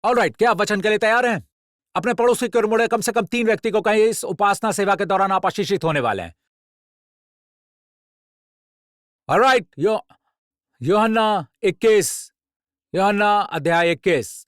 Alright, क्या आप वचन के लिए तैयार हैं? अपने पड़ोसी की ओर मुड़े, कम से कम 3 व्यक्ति को कहें इस उपासना सेवा के दौरान आप आशीषित होने वाले हैं। ऑलराइट, यूहन्ना 21, यूहन्ना अध्याय 21।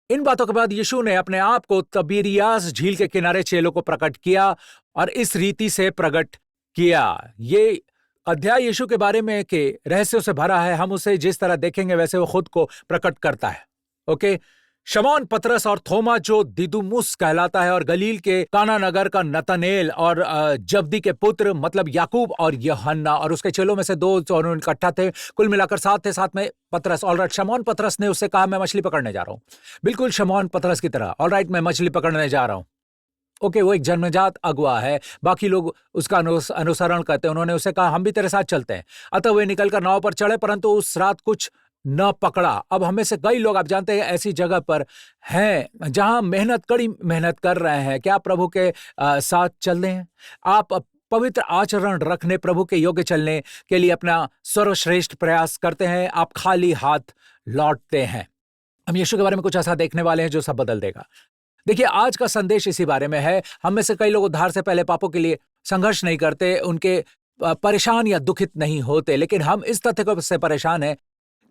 इन बातों के बाद यीशु ने अपने आप को तबीरियास झील के किनारे चेलों को प्रकट किया और इस रीति से प्रकट किया। ये अध्याय यीशु के बारे में के रहस्यों से भरा है। हम उसे जिस तरह देखेंगे वैसे वो खुद को प्रकट करता है। ओके, शमौन पतरस और थोमा जो दिदुमुस कहलाता है, और गलील के काना नगर का नतनेल, और जब्दी के पुत्र मतलब याकूब और यूहन्ना, और उसके चेलों में से 2 जो इकट्ठा थे, कुल मिलाकर 7 थे। साथ में पतरस। ऑलराइट, शमौन पतरस ने उससे कहा मैं मछली पकड़ने जा रहा हूं, बिल्कुल शमौन पतरस की तरह। ऑलराइट, मैं मछली पकड़ने जा रहा हूं। ओके, वो एक जन्मजात अगुआ है, बाकी लोग उसका अनुसरण करते हैं। उन्होंने उसे कहा हम भी तेरे साथ चलते हैं। अतः वे निकलकर नाव पर चढ़े, परंतु उस रात कुछ न पकड़ा। अब हमें से कई लोग, आप जानते हैं, ऐसी जगह पर हैं जहां कड़ी मेहनत कर रहे हैं। क्या प्रभु के साथ चल रहे हैं? आप पवित्र आचरण रखने, प्रभु के योग्य चलने के लिए अपना सर्वश्रेष्ठ प्रयास करते हैं, आप खाली हाथ लौटते हैं। हम यीशु के बारे में कुछ ऐसा देखने वाले हैं जो सब बदल देगा। देखिए, आज का संदेश इसी बारे में है। हम में से कई लोग उद्धार से पहले पापों के लिए संघर्ष नहीं करते, उनके परेशान या दुखित नहीं होते, लेकिन हम इस तथ्य से परेशान हैं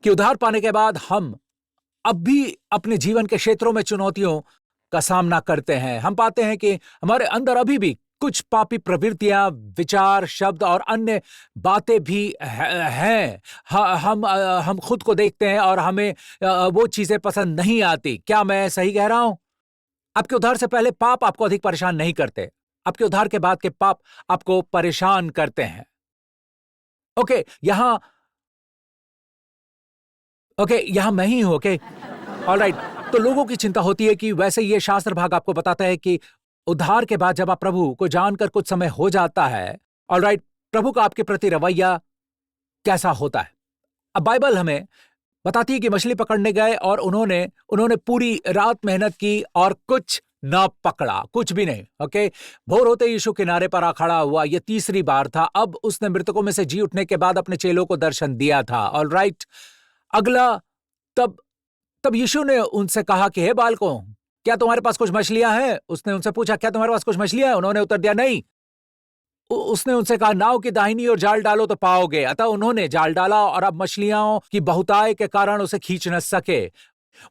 कि उद्धार पाने के बाद हम अब भी अपने जीवन के क्षेत्रों में चुनौतियों का सामना करते हैं। हम पाते हैं कि हमारे अंदर अभी भी कुछ पापी प्रवृत्तियां, विचार, शब्द और अन्य बातें भी हैं। हम खुद को देखते हैं और हमें वो चीजें पसंद नहीं आती। क्या मैं सही कह रहा हूं? आपके उद्धार से पहले पाप आपको अधिक परेशान नहीं करते, आपके उद्धार के बाद के पाप आपको परेशान करते हैं। ओके, यहां मैं ही हूं। Okay, alright. तो लोगों की चिंता होती है कि वैसे ये शास्त्र भाग आपको बताता है कि उद्धार के बाद जब आप प्रभु को जानकर कुछ समय हो जाता है, ऑलराइट, प्रभु का आपके प्रति रवैया कैसा होता है। अब बाइबल हमें बताती है कि मछली पकड़ने गए और उन्होंने पूरी रात मेहनत की और कुछ न पकड़ा, कुछ भी नहीं। ओके, भोर होते यीशु किनारे पर आ खड़ा हुआ। यह तीसरी बार था। अब उसने मृतकों में से जी उठने के बाद अपने चेलों को दर्शन दिया था। ऑलराइट, अगला, तब तब यीशु ने उनसे कहा कि हे बालकों, क्या तुम्हारे पास कुछ मछलियां हैं? उसने उनसे पूछा, क्या तुम्हारे पास कुछ मछलियां हैं? उन्होंने उत्तर दिया, नहीं। उसने उनसे कहा, नाव की दाहिनी ओर जाल डालो तो पाओगे। अतः उन्होंने जाल डाला और अब मछलियों की बहुतायत के कारण उसे खींच न सके।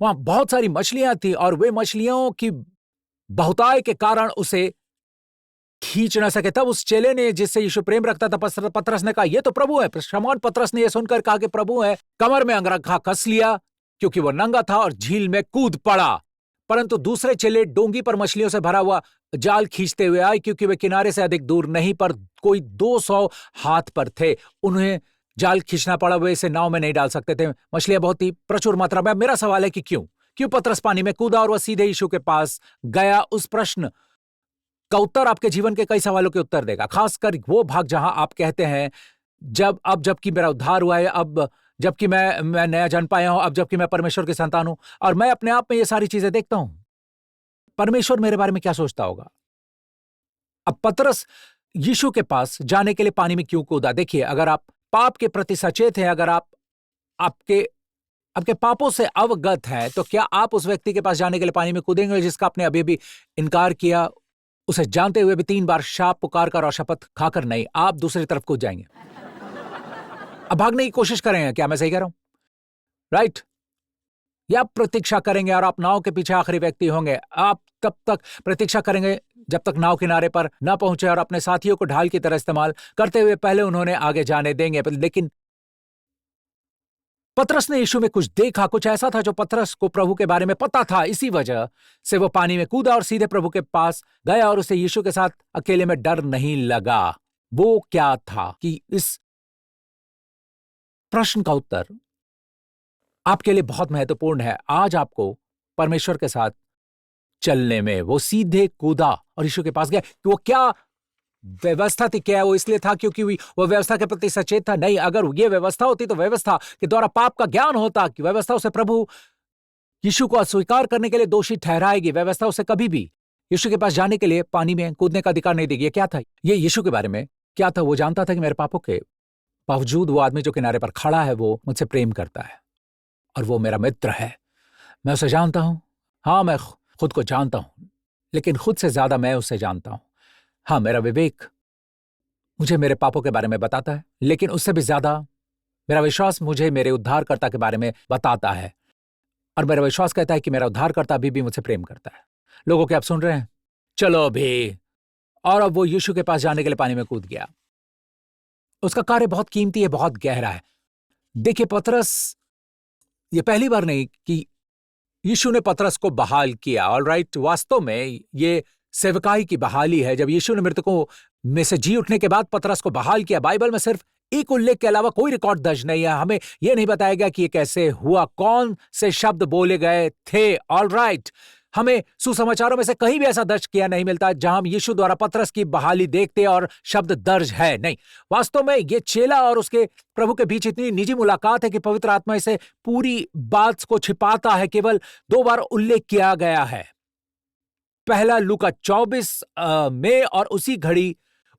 वहां बहुत सारी मछलियां थी और वे मछलियों की बहुतायत के कारण उसे खींच न सके। तब उस चेले ने, जिससे यीशु प्रेम रखता था, पतरस ने कहा, यह तो प्रभु है। शमौन पतरस ने यह सुनकर कहा कि प्रभु है, कमर में अंगरखा कस लिया, क्योंकि वह नंगा था, और झील में कूद पड़ा। परंतु दूसरे चेले डोंगी पर मछलियों से भरा हुआ जाल खींचते हुए आए, क्योंकि वे किनारे से अधिक दूर नहीं पर कोई 200 हाथ पर थे। उन्हें जाल खींचना पड़ा, वे इसे नाव में नहीं डाल सकते थे, मछलियां बहुत ही प्रचुर मात्रा में। मेरा सवाल है कि क्यों पतरस पानी में कूदा और वह सीधे यीशु के पास गया? उस प्रश्न का उत्तर आपके जीवन के कई सवालों के उत्तर देगा, खासकर वो भाग जहां आप कहते हैं, जबकि मेरा उद्धार हुआ है, अब जबकि मैं नया जन्म पाया हूं, अब जबकि मैं परमेश्वर की संतान हूं, और मैं अपने आप में ये सारी चीजें देखता हूं, परमेश्वर मेरे बारे में क्या सोचता होगा? अब पतरस यीशु के पास जाने के लिए पानी में क्यों कूदा? देखिए, अगर आप पाप के प्रति सचेत हैं, अगर आप आपके आपके पापों से अवगत हैं, तो क्या आप उस व्यक्ति के पास जाने के लिए पानी में कूदेंगे जिसका आपने अभी भी इनकार किया, उसे जानते हुए भी 3 बार शाप पुकार कर और शपथ खाकर? नहीं, आप दूसरी तरफ कूद जाएंगे। अब भागने की कोशिश करेंगे। क्या मैं सही कह रहा हूं? राइट? या आप प्रतीक्षा करेंगे और आप नाव के पीछे आखिरी व्यक्ति होंगे। आप तब तक प्रतीक्षा करेंगे जब तक नाव किनारे पर ना पहुंचे, और अपने साथियों को ढाल की तरह इस्तेमाल करते हुए पहले उन्होंने आगे जाने देंगे। लेकिन पतरस ने यीशु में कुछ देखा, कुछ ऐसा था जो पतरस को प्रभु के बारे में पता था। इसी वजह से वो पानी में कूदा और सीधे प्रभु के पास गया, और उसे यीशु के साथ अकेले में डर नहीं लगा। वो क्या था कि इस प्रश्न का उत्तर आपके लिए बहुत महत्वपूर्ण है आज आपको परमेश्वर के साथ चलने में। वो सीधे कूदा और यीशु के पास गया। कि वो क्या व्यवस्था थी? क्या वो इसलिए था क्योंकि वो व्यवस्था के प्रति सचेत था? नहीं। अगर ये व्यवस्था होती तो व्यवस्था के द्वारा पाप का ज्ञान होता, कि व्यवस्था उसे प्रभु यीशु को अस्वीकार करने के लिए दोषी ठहराएगी। व्यवस्था उसे कभी भी यीशु के पास जाने के लिए पानी में कूदने का अधिकार नहीं देगी। ये क्या था? ये यीशु के बारे में क्या था? वो जानता था कि मेरे पापों के बावजूद वो आदमी जो किनारे पर खड़ा है, वो मुझसे प्रेम करता है और वो मेरा मित्र है। मैं उसे जानता हूं, हाँ, मैं खुद को जानता हूं, लेकिन खुद से ज्यादा मैं उसे जानता हूं। हाँ, मेरा विवेक मुझे मेरे पापों के बारे में बताता है, लेकिन उससे भी ज्यादा मेरा विश्वास मुझे मेरे उद्धारकर्ता के बारे में बताता है। और मेरा विश्वास कहता है कि मेरा उद्धारकर्ता अभी भी मुझसे प्रेम करता है। लोगों के आप सुन रहे हैं? चलो अभी। और अब वो यीशु के पास जाने के लिए पानी में कूद गया। उसका कार्य बहुत कीमती है, बहुत गहरा है। देखिए पतरस, ये पहली बार नहीं कि यीशु ने पतरस को बहाल किया। ऑलराइट, वास्तव में ये सेवकाई की बहाली है। जब यीशु ने मृतकों में से जी उठने के बाद पतरस को बहाल किया, बाइबल में सिर्फ एक उल्लेख के अलावा कोई रिकॉर्ड दर्ज नहीं है। हमें यह नहीं बताया गया कि यह कैसे हुआ, कौन से शब्द बोले गए थे। ऑलराइट, हमें सुसमाचारों में से कहीं भी ऐसा दर्ज किया नहीं मिलता जहां हम यीशु द्वारा पतरस की बहाली देखते और शब्द दर्ज है। नहीं, वास्तव में यह चेला और उसके प्रभु के बीच इतनी निजी मुलाकात है कि पवित्र आत्मा इसे पूरी बात को छिपाता है। केवल 2 बार उल्लेख किया गया है। पहला लूका 24 में, और उसी घड़ी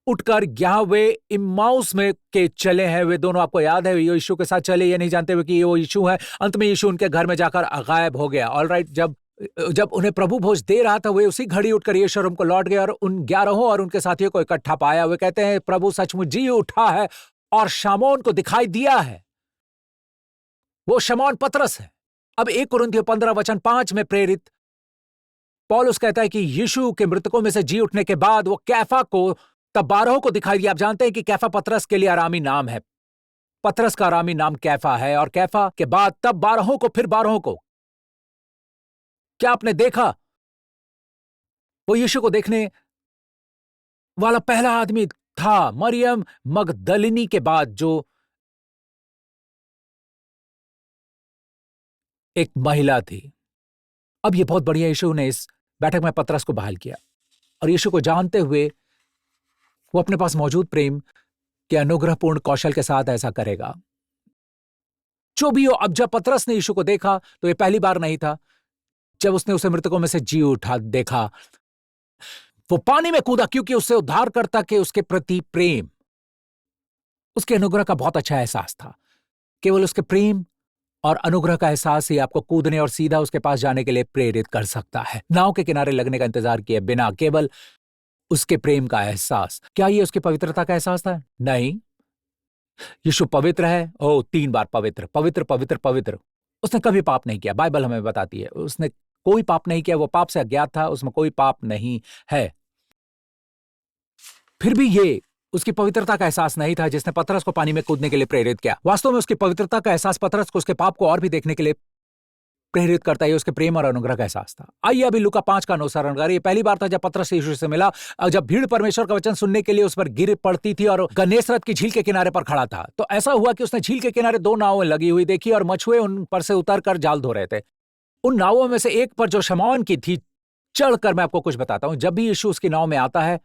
उठकर यहाँ वे इम्माउस में के चले हैं। वे दोनों, आपको याद है, यीशु के साथ चले, ये नहीं जानते हुए कि ये वो यीशु है। अंत में यीशु उनके घर में जाकर गायब हो गया। ऑलराइट, जब उन्हें प्रभु भोज दे रहा था, वे उसी घड़ी उठकर यरूशलेम को लौट गए और उन 11 और उनके साथियों को इकट्ठा पाया। वे कहते हैं, प्रभु सचमुच जी उठा है और शमौन को दिखाई दिया है। वो शमौन पतरस है। अब 1 कुरिन्थियों 15:5 में प्रेरित पौलुस कहता है कि यीशु के मृतकों में से जी उठने के बाद वो कैफा को, तब 12 को दिखाई दिया। आप जानते हैं कि कैफा पतरस के लिए आरामी नाम है। पतरस का आरामी नाम कैफा है, और कैफा के बाद तब 12 को, फिर 12 को। क्या आपने देखा? वो यीशु को देखने वाला पहला आदमी था, मरियम मगदलिनी के बाद, जो एक महिला थी। अब यह बहुत बढ़िया, यीशु ने इस बैठक में पतरस को बहाल किया, और यीशु को जानते हुए वो अपने पास मौजूद प्रेम के अनुग्रहपूर्ण कौशल के साथ ऐसा करेगा। जो भी हो, अब जब पतरस ने यीशु को देखा तो यह पहली बार नहीं था जब उसने उसे मृतकों में से जी उठा देखा। वो पानी में कूदा क्योंकि उससे उद्धारकर्ता के उसके प्रति प्रेम, उसके अनुग्रह का बहुत अच्छा एहसास था। केवल उसके प्रेम और अनुग्रह का एहसास ही आपको कूदने और सीधा उसके पास जाने के लिए प्रेरित कर सकता है। नाव के किनारे लगने का इंतजार किए बिना, केवल उसके प्रेम का एहसास। क्या यह उसकी पवित्रता का एहसास था? नहीं। यीशु पवित्र है। 3 बार पवित्र, पवित्र, पवित्र, पवित्र। उसने कभी पाप नहीं किया, बाइबल हमें बताती है। उसने कोई पाप नहीं किया। वो पाप से अज्ञात था, उसमें कोई पाप नहीं है। फिर भी ये उसकी पवित्रता का एहसास नहीं था जिसने पतरस को पानी में कूदने के लिए प्रेरित किया। वास्तव में उसकी पवित्रता का एहसास पतरस को उसके पाप को और भी देखने के लिए प्रेरित करता है। उसके प्रेम और अनुग्रह का एहसास था। आइए अभी लूका 5 का अनुसरण करें। ये पहली बार था जब पतरस यीशु से मिला, जब भीड़ परमेश्वर का वचन सुनने के लिए उस पर गिर पड़ती थी, और गन्नेसरत की झील के किनारे पर खड़ा था। तो ऐसा हुआ कि उसने झील के किनारे 2 नावें लगी हुई देखी, और मछुए उन पर से उतर कर जाल धो रहे थे। उन नावों में से एक पर, जो शमौन की थी, चढ़कर मैं आपको कुछ बताता हूं। जब भी यीशु उसकी नाव में आता है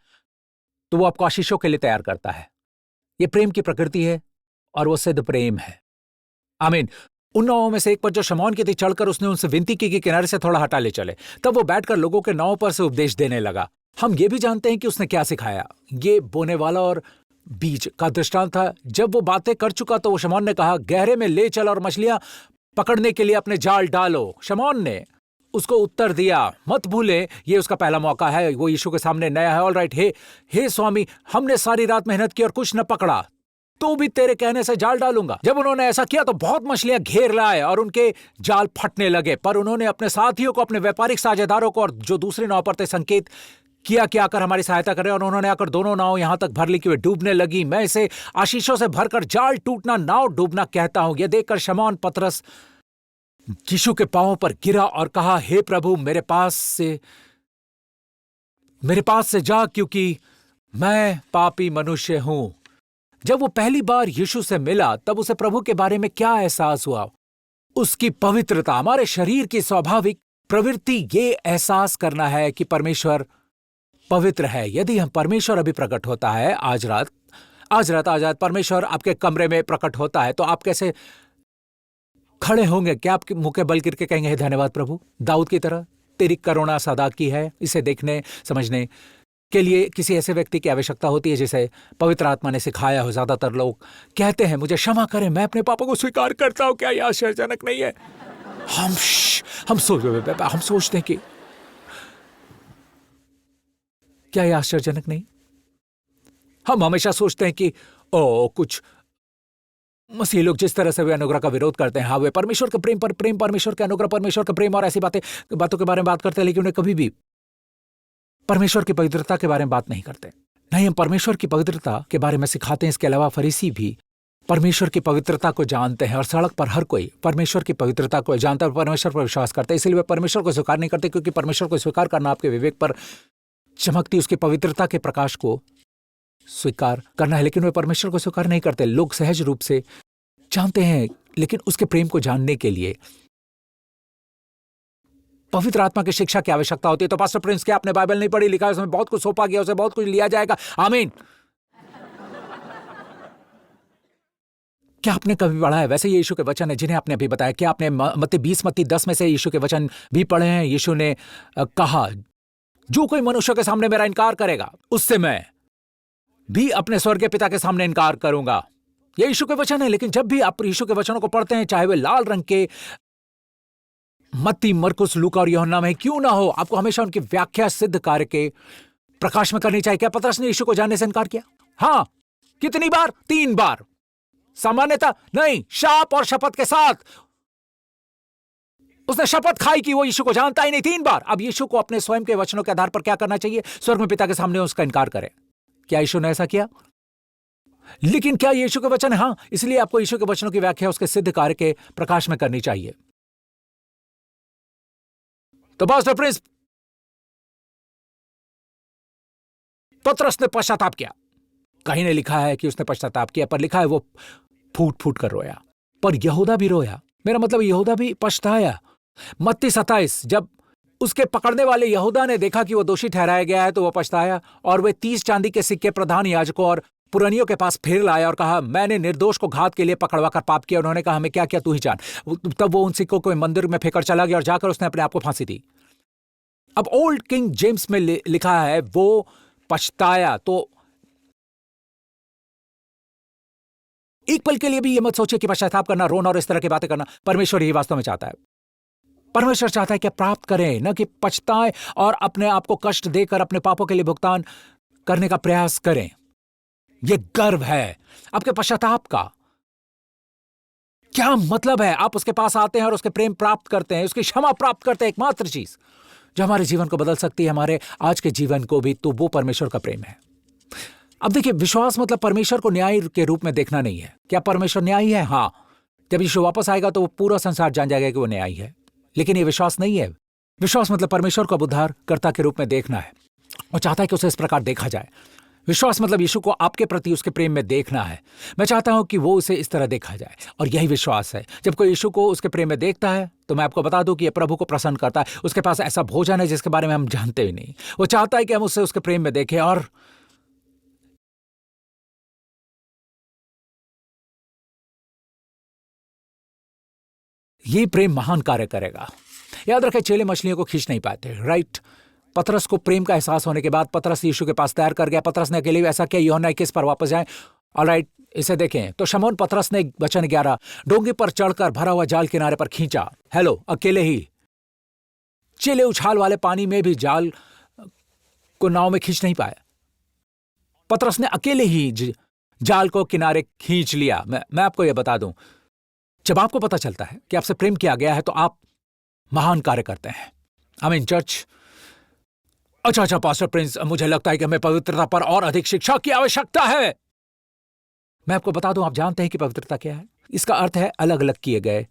तो वो आपको आशीषों के लिए तैयार करता है। यह प्रेम की प्रकृति है, और वो सिद्ध प्रेम है। आमीन। उन नावों में से एक पर, जो शमौन की थी, चढ़कर उसने उनसे विनती की कि किनारे से थोड़ा हटा ले चले। तब वो बैठकर लोगों के नाव पर से उपदेश देने लगा। हम ये भी जानते हैं कि उसने क्या सिखाया। ये बोने वाला और बीज का दृष्टांत था। जब वो बातें कर चुका तो वो शमौन ने कहा, गहरे में ले चल और मछलियां पकड़ने के लिए अपने जाल डालो। शमौन ने उसको उत्तर दिया, मत भूले, ये उसका पहला मौका है। वो यीशु के सामने नया है। ऑलराइट, हे स्वामी, हमने सारी रात मेहनत की और कुछ न पकड़ा, तो भी तेरे कहने से जाल डालूंगा। जब उन्होंने ऐसा किया तो बहुत मछलियां घेर लाए और उनके जाल फटने लगे। पर उन्होंने अपने साथियों को, अपने व्यापारिक साझेदारों को, और जो दूसरी नाव पर थे, संकेत किया कि आकर हमारी सहायता करें, और उन्होंने आकर दोनों नाव यहां तक भर ली कि वे डूबने लगी। मैं इसे आशीषों से भरकर जाल टूटना, नाव डूबना कहता हूं। यह देखकर शमौन पतरस यीशु के पांवों पर गिरा और कहा, हे प्रभु, मेरे पास से जा, क्योंकि मैं पापी मनुष्य हूं। जब वो पहली बार यीशु से मिला तब उसे प्रभु के बारे में क्या एहसास हुआ? उसकी पवित्रता। हमारे शरीर की स्वाभाविक प्रवृत्ति ये एहसास करना है कि परमेश्वर पवित्र है। यदि हम परमेश्वर अभी प्रकट होता है, आज रात परमेश्वर आपके कमरे में प्रकट होता है, तो आप कैसे खड़े होंगे? क्या आपके मुंह के बल गिर के कहेंगे, धन्यवाद प्रभु, दाऊद की तरह तेरी करुणा सदा की है? इसे देखने समझने के लिए किसी ऐसे व्यक्ति की आवश्यकता होती है जिसे पवित्र आत्मा ने सिखाया हो। ज्यादातर लोग कहते हैं, मुझे क्षमा करें, मैं अपने पापों को स्वीकार करता हूं। क्या यह आश्चर्यजनक नहीं है? हम सोचते हैं कि क्या यह आश्चर्यजनक नहीं? हम हमेशा सोचते हैं कि ओ कुछ मसीह लोग जिस तरह से वे अनुग्रह का विरोध करते हैं, हाँ वे परमेश्वर के प्रेम पर प्रेम, परमेश्वर के अनुग्रह, परमेश्वर का प्रेम और ऐसी बातों के बारे में बात करते हैं, लेकिन उन्हें कभी भी परमेश्वर की पवित्रता के बारे में बात नहीं करते। नहीं, हम परमेश्वर की पवित्रता के बारे में सिखाते हैं। इसके अलावा फरीसी भी परमेश्वर की पवित्रता को जानते हैं और सड़क पर हर कोई परमेश्वर की पवित्रता को जानता है, परमेश्वर पर विश्वास करता है। इसलिए वे परमेश्वर को स्वीकार नहीं करते, क्योंकि परमेश्वर को स्वीकार करना आपके विवेक पर चमकती उसकी पवित्रता के प्रकाश को स्वीकार करना है। लेकिन वे परमेश्वर को स्वीकार नहीं करते। लोग सहज रूप से जानते हैं, लेकिन उसके प्रेम को जानने के लिए पवित्र आत्मा की शिक्षा की आवश्यकता होती है। तो पास्टर प्रिंस, क्या आपने बाइबल नहीं पढ़ी? लिखा है उसमें बहुत कुछ सौंपा गया, उसे बहुत कुछ लिया जाएगा। आमीन। क्या आपने कभी पढ़ा है? वैसे ये यीशु के वचन है जिन्हें आपने अभी बताया। क्या आपने मत्ती 20 मत्ती 10 में से यीशु के वचन भी पढ़े हैं? यीशु ने कहा, जो कोई मनुष्य के सामने मेरा इनकार करेगा, उससे मैं भी अपने स्वर्गीय पिता के सामने इनकार करूंगा। ये यीशु के वचन है। लेकिन जब भी आप यीशु के वचनों को पढ़ते हैं, चाहे वे लाल रंग के मत्ती, मरकुस, लूका और यूहन्ना में क्यों ना हो, आपको हमेशा उनकी व्याख्या सिद्ध कार्य के प्रकाश में करनी चाहिए। क्या पतरस ने यीशु को जानने से इनकार किया? हाँ। कितनी बार? 3 बार। सामान्यतः नहीं, शाप और शपथ के साथ उसने शपथ खाई कि वो यीशु को जानता ही नहीं। 3 बार। अब यीशु को अपने स्वयं के वचनों के आधार पर क्या करना चाहिए? स्वर्ग में पिता के सामने उसका इनकार करें। क्या यीशु ने ऐसा किया? लेकिन क्या यीशु के वचन? हाँ। इसलिए आपको यीशु के वचनों की व्याख्या उसके सिद्ध कार्य के प्रकाश में करनी चाहिए। तो पास्टर प्रिंस, पतरस ने पश्चाताप किया। कहीं ने लिखा है कि उसने पश्चाताप किया, पर लिखा है वो फूट फूट कर रोया। पर यहूदा भी रोया। मेरा मतलब यहूदा भी पछताया। मत्ती 27, जब उसके पकड़ने वाले यहूदा ने देखा कि वो दोषी ठहराया गया है, तो वो पछताया और वे 30 चांदी के सिक्के प्रधान याजकों और पुरानियों के पास फिर लाया और कहा, मैंने निर्दोष को घात के लिए पकड़वा कर पाप किया। उन्होंने कहा, हमें क्या किया, तू ही जान। तब वो उन सिक्कों को मंदिर में फेंकर चला गया और जाकर उसने अपने आप को फांसी दी। अब ओल्ड किंग जेम्स में लिखा है वो पछताया। तो एक पल के लिए भी ये मत सोचिए कि पश्चाताप करना, रोना और इस तरह की बातें करना परमेश्वर ही वास्तव में चाहता है। परमेश्वर चाहता है कि प्राप्त करें, न कि पछताएं और अपने आप को कष्ट देकर अपने पापों के लिए भुगतान करने का प्रयास करें। यह गर्व है आपके पश्चाताप का। क्या मतलब है? आप उसके पास आते हैं और उसके प्रेम प्राप्त करते हैं, उसकी क्षमा प्राप्त करते हैं। एकमात्र चीज जो हमारे जीवन को बदल सकती है, हमारे आज के जीवन को भी, तो वो परमेश्वर का प्रेम है। अब देखिए, विश्वास मतलब परमेश्वर को न्यायी के रूप में देखना नहीं है। क्या परमेश्वर न्यायी है? हाँ। जब यीशु वापस आएगा तो वो पूरा संसार जान जाएगा कि वो न्यायी है। लेकिन ये विश्वास नहीं है। विश्वास मतलब परमेश्वर को उद्धारकर्ता के रूप में देखना है और चाहता है कि उसे इस प्रकार देखा जाए। विश्वास मतलब यीशु को आपके प्रति उसके प्रेम में देखना है। मैं चाहता हूं कि वो उसे इस तरह देखा जाए, और यही विश्वास है। जब कोई यीशु को उसके प्रेम में देखता है, तो मैं आपको बता दूं कि यह प्रभु को प्रसन्न करता है। उसके पास ऐसा भोजन है जिसके बारे में हम जानते ही नहीं। वो चाहता है कि हम उससे उसके प्रेम में देखें, और ये प्रेम महान कार्य करेगा। याद रखें, चेले मछलियों को खींच नहीं पाते, राइट? पतरस को प्रेम का एहसास होने के बाद पतरस यीशु के पास तैयार कर गया। पतरस ने अकेले ऐसा किया। यूहन्ना 21 पर वापस जाएं। ऑलराइट, इसे देखें। तो शमौन पतरस ने वचन 11 डोंगी पर चढ़कर भरा हुआ जाल किनारे पर खींचा। हेलो, अकेले ही। चेले उछाल वाले पानी में भी जाल को नाव में खींच नहीं पाए। पतरस ने अकेले ही जाल को किनारे खींच लिया। मैं आपको यह बता दूं, जब आपको पता चलता है कि आपसे प्रेम किया गया है, तो आप महान कार्य करते हैं। आमीन चर्च। अच्छा पास्टर प्रिंस, मुझे लगता है कि हमें पवित्रता पर और अधिक शिक्षा की आवश्यकता है। मैं आपको बता दूं, आप जानते हैं कि पवित्रता क्या है? इसका अर्थ है अलग अलग किए गए।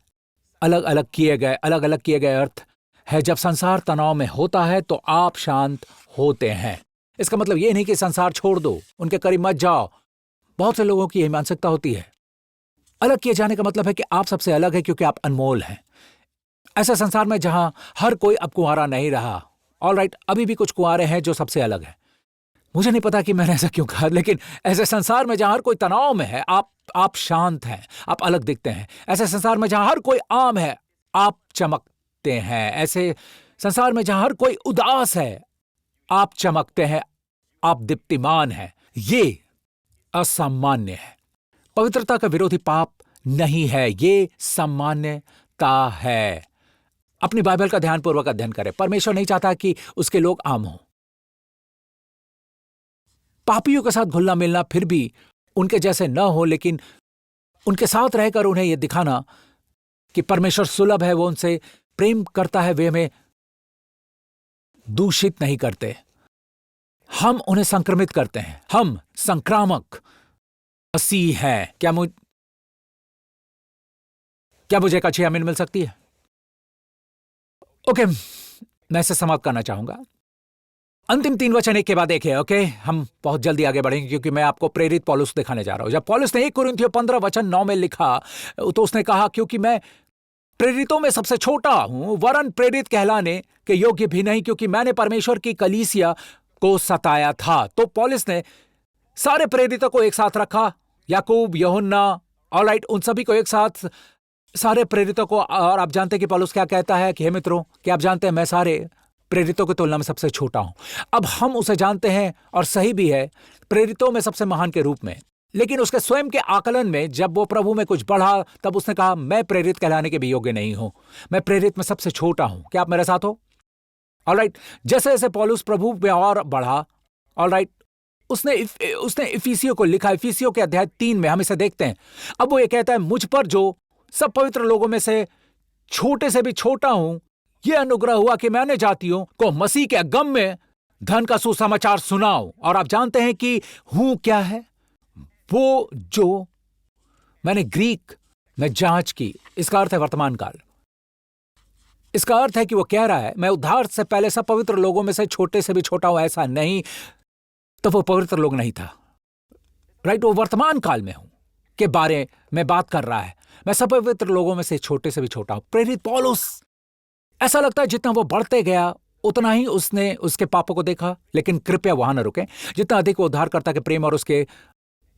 अलग अलग किए गए, अलग अलग किए गए अर्थ है जब संसार तनाव में होता है तो आप शांत होते हैं। इसका मतलब यह नहीं कि संसार छोड़ दो, उनके करीब मत जाओ। बहुत से लोगों की यही मानसिकता होती है। अलग किए जाने का मतलब है कि आप सबसे अलग है, क्योंकि आप अनमोल हैं। ऐसे संसार में जहां हर कोई अब कुंवारा नहीं रहा। ऑलराइट, अभी भी कुछ कुंवारे हैं जो सबसे अलग हैं। मुझे नहीं पता कि मैंने ऐसा क्यों कहा, लेकिन ऐसे संसार में जहां हर कोई तनाव में है, आप शांत हैं, आप अलग दिखते हैं। ऐसे संसार में जहां हर कोई आम है, आप चमकते हैं। ऐसे संसार में जहां हर कोई उदास है, आप चमकते हैं, आप दीप्तिमान हैं। ये असामान्य है। पवित्रता का विरोधी पाप नहीं है, ये सामान्यता है। अपनी बाइबल का ध्यानपूर्वक अध्ययन करें। परमेश्वर नहीं चाहता कि उसके लोग आम हों, पापियों के साथ घुलना मिलना, फिर भी उनके जैसे न हो, लेकिन उनके साथ रहकर उन्हें यह दिखाना कि परमेश्वर सुलभ है, वो उनसे प्रेम करता है, वे हमें दूषित नहीं करते, हम उन्हें संक्रमित करते हैं, हम संक्रामक मसीह हैं। क्या मुझे एक अच्छी आमीन मिल सकती है? ओके, मैं इसे समाप्त करना चाहूंगा। अंतिम 3 वचन एक के बाद एक है। ओके, हम बहुत जल्दी आगे बढ़ेंगे क्योंकि मैं आपको प्रेरित पौलुस दिखाने जा रहा हूं। जब पौलुस ने 1 कुरिन्थियों 15 वचन 9 में लिखा तो उसने कहा, क्योंकि मैं प्रेरितों में सबसे छोटा हूं, वरन प्रेरित कहलाने के योग्य भी नहीं, क्योंकि मैंने परमेश्वर की कलीसिया को सताया था। तो पौलुस ने सारे प्रेरितों को एक साथ रखा, याकूब, यूहन्ना, ऑलराइट, उन सभी को एक साथ, सारे प्रेरितों को। और आप जानते हैं कि पौलुस क्या कहता है कि हे मित्रों, क्या आप जानते हैं मैं सारे प्रेरितों की तुलना में सबसे छोटा हूं। अब हम उसे जानते हैं और सही भी है, प्रेरितों में सबसे महान के रूप में। लेकिन उसके स्वयं के आकलन में जब वो प्रभु में कुछ बढ़ा, तब उसने कहा मैं प्रेरित कहलाने के भी योग्य नहीं हूं, मैं प्रेरित में सबसे छोटा हूं। क्या आप मेरे साथ हो? ऑलराइट, जैसे जैसे पौलुस प्रभु में और बढ़ा, ऑलराइट, उसने इफिसियों को लिखा। इफिसियों के अध्याय 3 में हम इसे देखते हैं। अब वो ये कहता है, मुझ पर जो सब पवित्र लोगों में से छोटे से भी छोटा हूं, यह अनुग्रह हुआ कि मैंने जातियों को मसीह के अगम में धन का सुसमाचार सुनाऊं। और आप जानते हैं कि हूं क्या है? वो जो मैंने ग्रीक में जांच की, इसका अर्थ है वर्तमान काल। इसका अर्थ है कि वो कह रहा है, मैं उद्धार से पहले सब पवित्र लोगों में से छोटे से भी छोटा हूं, ऐसा नहीं, तो वो पवित्र लोग नहीं था। राइट, वो वर्तमान काल में हूं के बारे में बात कर रहा है। मैं सब पवित्र लोगों में से छोटे से भी छोटा हूं। प्रेरित पौलुस, ऐसा लगता है जितना वो बढ़ते गया उतना ही उसने उसके पापों को देखा, लेकिन कृपया वहां न रुकें। जितना अधिक वो उद्धारकर्ता के प्रेम और उसके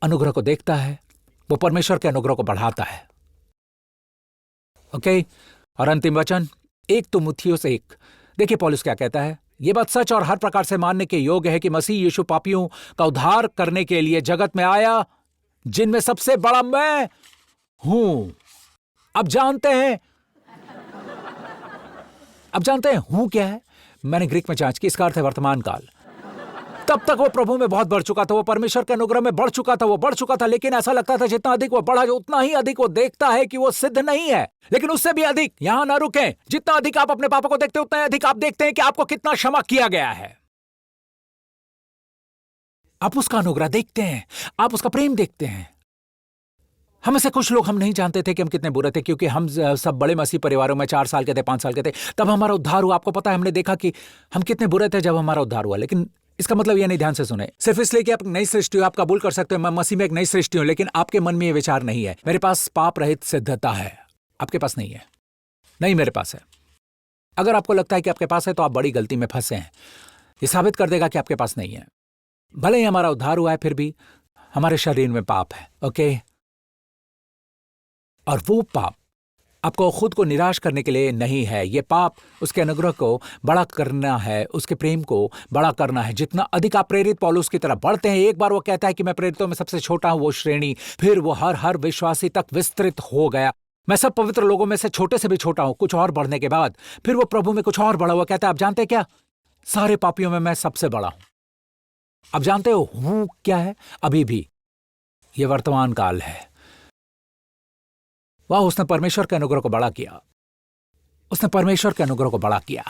अनुग्रह को देखता है, वो परमेश्वर के अनुग्रह को बढ़ाता है। ओके, और अंतिम वचन 1 तीमुथियुस 1, देखिए पौलुस क्या कहता है। यह बात सच और हर प्रकार से मानने के योग्य है कि मसीह यीशु पापियों का उद्धार करने के लिए जगत में आया, जिनमें सबसे बड़ा मैं हूं। अब जानते हैं हूं क्या है? मैंने ग्रीक में जांच की, इसका अर्थ है वर्तमान काल। तब तक वो प्रभु में बहुत बढ़ चुका था, वो परमेश्वर के अनुग्रह में बढ़ चुका था, लेकिन ऐसा लगता था जितना अधिक वो बढ़ा, उतना ही अधिक वो देखता है कि वो सिद्ध नहीं है। लेकिन उससे भी अधिक, यहां ना रुकें, जितना अधिक आप अपने पापों को देखते हैं, उतना ही अधिक आप देखते हैं कि आपको कितना क्षमा किया गया है। आप उसका अनुग्रह देखते हैं, आप उसका प्रेम देखते हैं। हम से कुछ लोग हम नहीं जानते थे कि हम कितने बुरे थे, क्योंकि हम सब बड़े मसीह परिवारों में 4 साल के थे, 5 साल के थे, तब हमारा उद्धार हुआ। आपको पता है, हमने देखा कि हम कितने बुरे थे जब हमारा उद्धार हुआ। लेकिन इसका मतलब यह नहीं, ध्यान से सुने, सिर्फ इसलिए कि आप नई सृष्टि हो, आप कबूल कर सकते हो मैं मसीह में एक नई सृष्टि हूं, लेकिन आपके मन में यह विचार नहीं है मेरे पास पाप रहित सिद्धता है। आपके पास नहीं है। नहीं, मेरे पास है। अगर आपको लगता है कि आपके पास है तो आप बड़ी गलती में फंसे हैं। यह साबित कर देगा कि आपके पास नहीं है। भले ही हमारा उद्धार हुआ है, फिर भी हमारे शरीर में पाप है। ओके, और वो पाप आपको खुद को निराश करने के लिए नहीं है। ये पाप उसके अनुग्रह को बड़ा करना है, उसके प्रेम को बड़ा करना है। जितना अधिक आप प्रेरित पौलुस की तरफ बढ़ते हैं, एक बार वो कहता है कि मैं प्रेरितों में सबसे छोटा हूं, वो श्रेणी फिर वो हर विश्वासी तक विस्तृत हो गया। मैं सब पवित्र लोगों में से छोटे से भी छोटा हूं। कुछ और बढ़ने के बाद फिर वो प्रभु में कुछ और बढ़ा हुआ कहता है, आप जानते हैं क्या? सारे पापियों में मैं सबसे बड़ा हूं। आप जानते हो हूं क्या है? अभी भी ये वर्तमान काल है। वाह, उसने परमेश्वर के अनुग्रह को बड़ा किया। उसने परमेश्वर के अनुग्रह को बड़ा किया।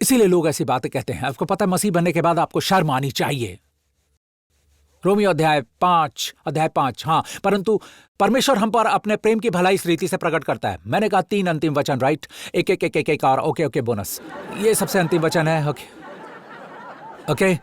इसीलिए लोग ऐसी बातें कहते हैं। आपको पता है, मसीह बनने के बाद आपको शर्म आनी चाहिए। रोमियो अध्याय 5, हाँ, परंतु परमेश्वर हम पर अपने प्रेम की भलाई इस रीति से प्रकट करता है। मैंने कहा 3 अंतिम वचन, राइट? एक और ओके बोनस, ये सबसे अंतिम वचन है। ओके,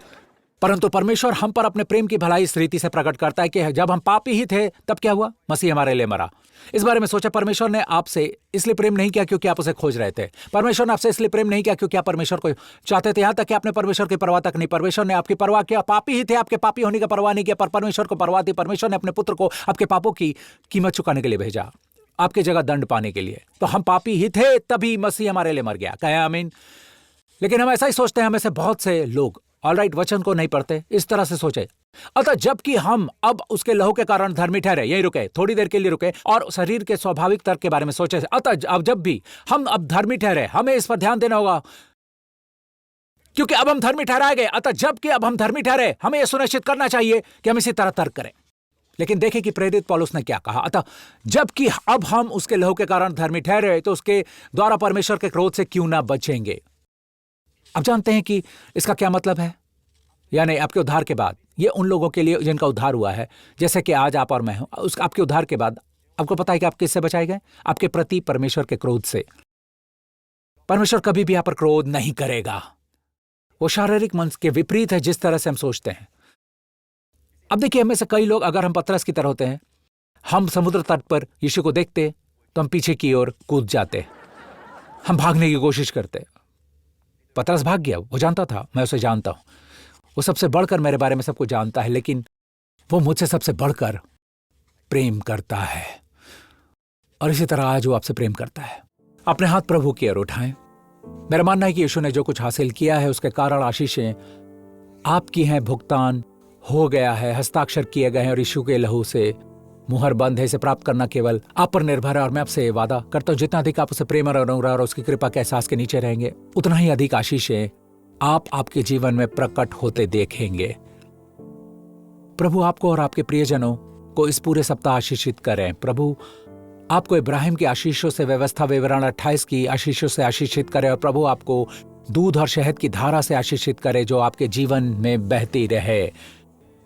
परंतु परमेश्वर हम पर अपने प्रेम की भलाई इस रीति से प्रकट करता है कि जब हम पापी ही थे, तब क्या हुआ? मसीह हमारे लिए मरा। इस बारे में सोचा, परमेश्वर ने आपसे इसलिए प्रेम नहीं किया क्योंकि आप उसे खोज रहे थे। परमेश्वर ने आपसे इसलिए प्रेम नहीं किया क्योंकि आप परमेश्वर को चाहते थे। यहां तक कि आपने परमेश्वर की परवाह तक नहीं। परमेश्वर ने आपकी परवाह किया। पापी ही थे, आपके पापी होने की परवाह नहीं किया, पर परमेश्वर को परवाह थी। परमेश्वर ने अपने पुत्र को आपके पापों की कीमत चुकाने के लिए भेजा, आपकी जगह दंड पाने के लिए। तो हम पापी ही थे, तभी मसीह हमारे लिए मर गया। कहे आमीन। लेकिन हम ऐसा ही सोचते हैं, हमें से बहुत से लोग ऑलराइट, वचन को नहीं पढ़ते, इस तरह से सोचे। अतः जबकि हम अब उसके लहू के कारण धर्मी ठहरे, यही रुके, थोड़ी देर के लिए रुके और शरीर के स्वाभाविक तर्क के बारे में सोचे। अतः अब जब भी हम अब धर्मी ठहरे, हमें इस पर ध्यान देना होगा, क्योंकि अब हम धर्मी ठहराए गए। अतः जबकि अब हम धर्मी ठहरे, हमें यह सुनिश्चित करना चाहिए कि हम इसी तरह तर्क करें। लेकिन देखें कि प्रेरित पौलुस ने क्या कहा। अतः जबकि अब हम उसके लहू के कारण धर्मी ठहरे, तो उसके द्वारा परमेश्वर के क्रोध से क्यों ना बचेंगे। अब जानते हैं कि इसका क्या मतलब है। यानी आपके उद्धार के बाद, ये उन लोगों के लिए जिनका उद्धार हुआ है, जैसे कि आज आप और मैं हूं, आपके उद्धार के बाद आपको पता है कि आप किससे बचाए गए? आपके प्रति परमेश्वर के क्रोध से। परमेश्वर कभी भी आप पर क्रोध नहीं करेगा। वो शारीरिक मन के विपरीत है जिस तरह से हम सोचते हैं। अब देखिए, हमें से कई लोग, अगर हम पतरस की तरह होते हैं, हम समुद्र तट पर यीशु को देखते तो हम पीछे की ओर कूद जाते, हम भागने की कोशिश करते। पतरस भाग गया, वो जानता था मैं उसे जानता हूं, वो सबसे बढ़कर मेरे बारे में सब कुछ जानता है, लेकिन वो मुझसे सबसे बढ़कर प्रेम करता है। और इसी तरह आज वो आपसे प्रेम करता है। अपने हाथ प्रभु की ओर उठाएं। मेरा मानना है कि यीशु ने जो कुछ हासिल किया है उसके कारण आशीषें आपकी हैं, भुगतान हो गया है, हस्ताक्षर किए गए हैं और यीशु के लहू से मुहर बंद है। इसे प्राप्त करना केवल आप पर निर्भर है। और मैं आपसे वादा करता हूं, जितना अधिक आप उसे प्रेम और अनुग्रह और उसकी कृपा के एहसास के नीचे रहेंगे, उतना ही अधिक आशीषें आप आपके जीवन में प्रकट होते देखेंगे। प्रभु आपको और आपके प्रियजनों को इस पूरे सप्ताह आशीषित करें। प्रभु आपको इब्राहिम की आशीषों से, व्यवस्था विवरण 28 की आशीषों से आशीषित करे। और प्रभु आपको दूध और शहद की धारा से आशीषित करे जो आपके जीवन में बहती रहे।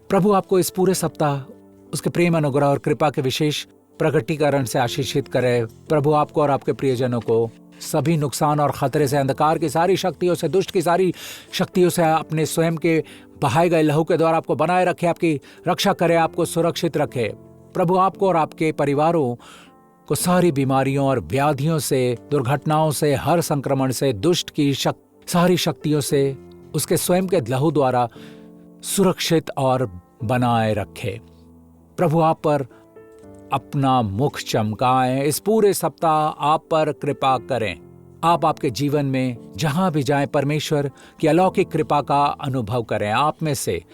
प्रभु आपको इस पूरे सप्ताह उसके प्रेम, अनुग्रह और कृपा के विशेष प्रकटीकरण से आशीषित करे। प्रभु आपको और आपके प्रियजनों को सभी नुकसान और खतरे से, अंधकार की सारी शक्तियों से, दुष्ट की सारी शक्तियों से अपने स्वयं के बहाए गए लहू के द्वारा आपको बनाए रखे, आपकी रक्षा करे, आपको सुरक्षित रखे। प्रभु आपको और आपके परिवारों को सारी बीमारियों और व्याधियों से, दुर्घटनाओं से, हर संक्रमण से, दुष्ट की सारी शक्तियों से उसके स्वयं के लहू द्वारा सुरक्षित और बनाए रखे। प्रभु आप पर अपना मुख चमकाएं। इस पूरे सप्ताह आप पर कृपा करें। आप आपके जीवन में जहां भी जाएं, परमेश्वर की अलौकिक कृपा का अनुभव करें। आप में से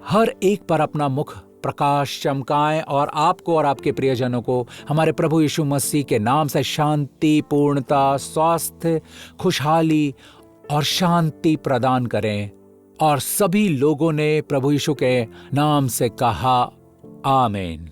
हर एक पर अपना मुख प्रकाश चमकाएं और आपको और आपके प्रियजनों को हमारे प्रभु यीशु मसीह के नाम से शांति, पूर्णता, स्वास्थ्य, खुशहाली और शांति प्रदान करें। और सभी लोगों ने प्रभु यीशु के नाम से कहा आमीन।